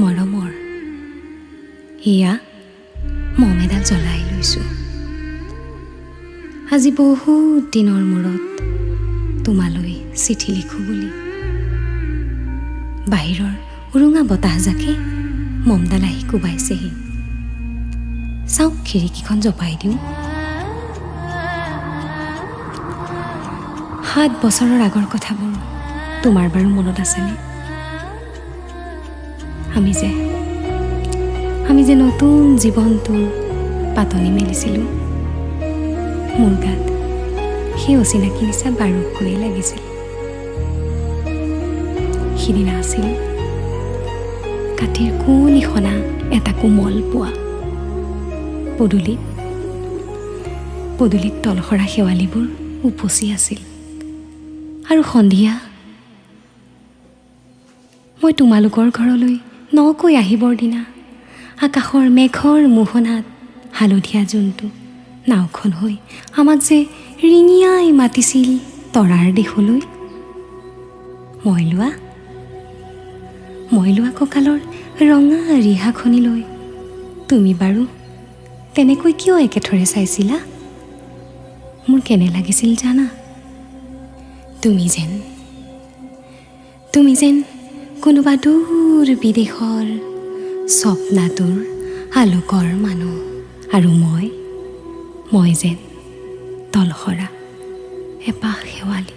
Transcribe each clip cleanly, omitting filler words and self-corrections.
মৰমৰ এয়া মম এডাল জ্বলাই লৈছোঁ। আজি বহুত দিনৰ মূৰত তোমালৈ চিঠি লিখোঁ বুলি। বাহিৰৰ উৰুঙা বতাহজাকে মমডাল আহি কোবাইছেহি। চাওক খিৰিকীখন জপাই দিওঁ। 7 বছৰৰ আগৰ কথাবোৰ তোমাৰ বাৰু মনত আছেনে? আমি যে নতুন জীৱনটোৰ পাতনি মেলিছিলোঁ। মোৰ গাত সেই অচিনাকি নিচা বাৰুকৈয়ে লাগিছিল। সিদিনা আছিল কাঠিৰ কোনিখনা এটা কোমল পোৱা। পদূলিত তলসৰা শেৱালিবোৰ উপচি আছিল। আৰু সন্ধিয়া মই তোমালোকৰ ঘৰলৈ নকৈ আহিবৰ দিনা আকাশৰ মেঘৰ মোহনাত হালধীয়া জোনটো নাওখন হৈ আমাক যে ৰিঙিয়াই মাতিছিল তৰাৰ দেশলৈ। মই লোৱা কঁকালৰ ৰঙা ৰিহাখনিলৈ তুমি বাৰু তেনেকৈ কিয় একেথৰে চাইছিলা? মোৰ কেনে লাগিছিল জানা? তুমি যেন কোনোবা দূৰ বিদেশৰ স্বপ্নাতুৰ আলোকৰ মানুহ, আৰু মই যেন তলসৰা এপাহ শেৱালি।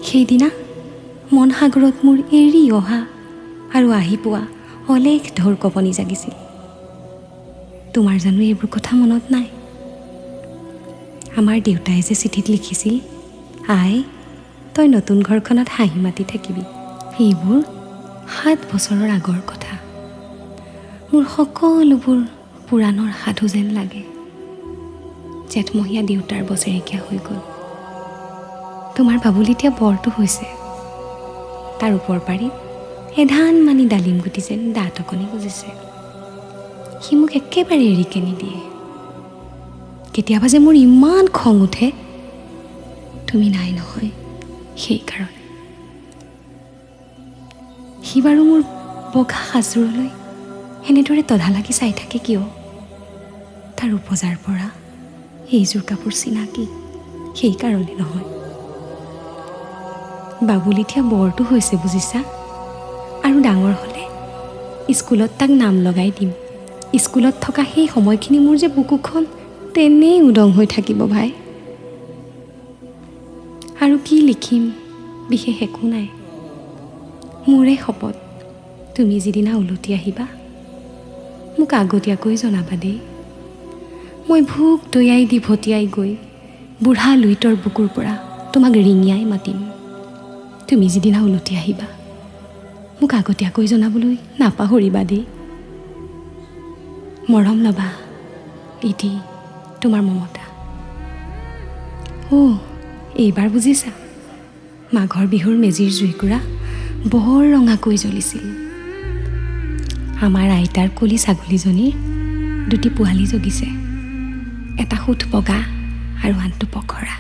সেইদিনা মন সাগৰত মোৰ এৰি অহা আৰু আহি পোৱা অলেখ ঢৌৰ কঁপনি জাগিছিল। তোমাৰ জানো এইবোৰ কথা মনত নাই? আমাৰ দেউতাই যে চিঠিত লিখিছিল, আই তই নতুন ঘৰখনত হাঁহি মাতি থাকিবি। এইবোৰ 7 বছৰৰ আগৰ কথা। মোৰ সকলোবোৰ পুৰাণৰ সাধু যেন লাগে। জেঠমহীয়া দেউতাৰ বছেৰেকীয়া হৈ গ'ল। তোমাৰ বাবুল এতিয়া বৰটো হৈছে। তাৰ ওপৰ পাৰি এধান মানি ডালিম গুটি যেন দাঁত অকণি বুজিছে। সি মোক একেবাৰে এৰিকে নিদিয়ে। কেতিয়াবা যে মোৰ ইমান খং উঠে, তুমি নাই নহয় সেইকাৰণে। সি বাৰু মোৰ বগা সাজযোৰলৈ এনেদৰে তধা লাগি চাই থাকে কিয়? তাৰ উপজাৰ পৰা এইযোৰ কাপোৰ চিনাকি, সেইকাৰণে নহয়। বাবুল এতিয়া বৰটো হৈছে বুজিছা। আৰু ডাঙৰ হ'লে স্কুলত তাক নাম লগাই দিম। স্কুলত থকা সেই সময়খিনি মোৰ যে বুকুখন তেনেই উদং হৈ থাকিব ভাই। আৰু কি লিখিম বিশেষ একো নাই। মোৰে শপত, তুমি যিদিনা উলটি আহিবা মোক আগতীয়াকৈ জনাবা দেই। মই ভোক দৈয়াই দি ভটিয়াই গৈ বুঢ়া লুইতৰ বুকুৰ পৰা তোমাক ৰিঙিয়াই মাতিম। তুমি যিদিনা উলটি আহিবা মোক আগতীয়াকৈ জনাবলৈ নাপাহৰিবা দেই। মৰম ল'বা, এটি তোমাৰ মমতা। এইবাৰ বুজিছা, মাঘৰ বিহুৰ মেজিৰ জুইকুৰা বৰ ৰঙাকৈ জ্বলিছিল। আমাৰ আইতাৰ কলি ছাগলীজনীৰ 2টি পোৱালি জগিছে। এটা সুত বগা আৰু আনটো পখৰা।